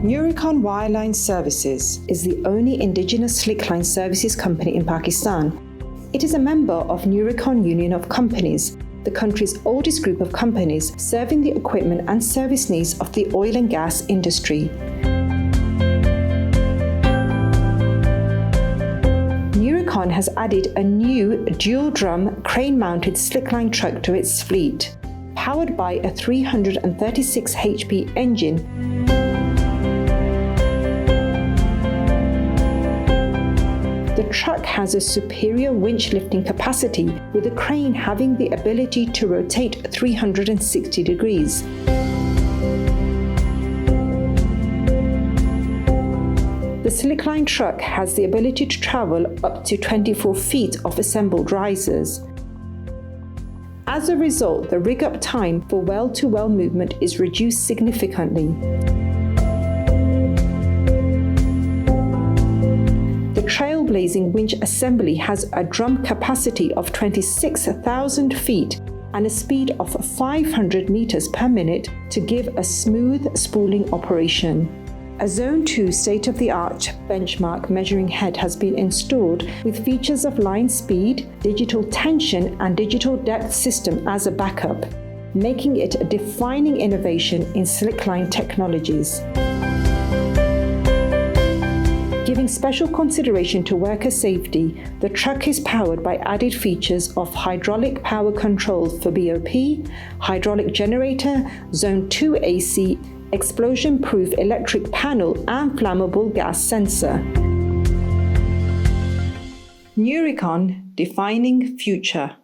Nuricon Wireline Services is the only indigenous slickline services company in Pakistan. It is a member of Nuricon Union of Companies, the country's oldest group of companies serving the equipment and service needs of the oil and gas industry. Nuricon has added a new dual-drum crane-mounted slickline truck to its fleet, powered by a 336 HP engine. The truck has a superior winch lifting capacity, with the crane having the ability to rotate 360 degrees. The slickline truck has the ability to travel up to 24 feet of assembled risers. As a result, the rig-up time for well-to-well movement is reduced significantly. The trailblazing winch assembly has a drum capacity of 26,000 feet and a speed of 500 meters per minute to give a smooth spooling operation. A Zone 2 state-of-the-art benchmark measuring head has been installed with features of line speed, digital tension and digital depth system as a backup, making it a defining innovation in slickline technologies. Giving special consideration to worker safety, the truck is powered by added features of hydraulic power control for BOP, hydraulic generator, Zone 2 AC, explosion-proof electric panel and flammable gas sensor. Nuricon, defining future.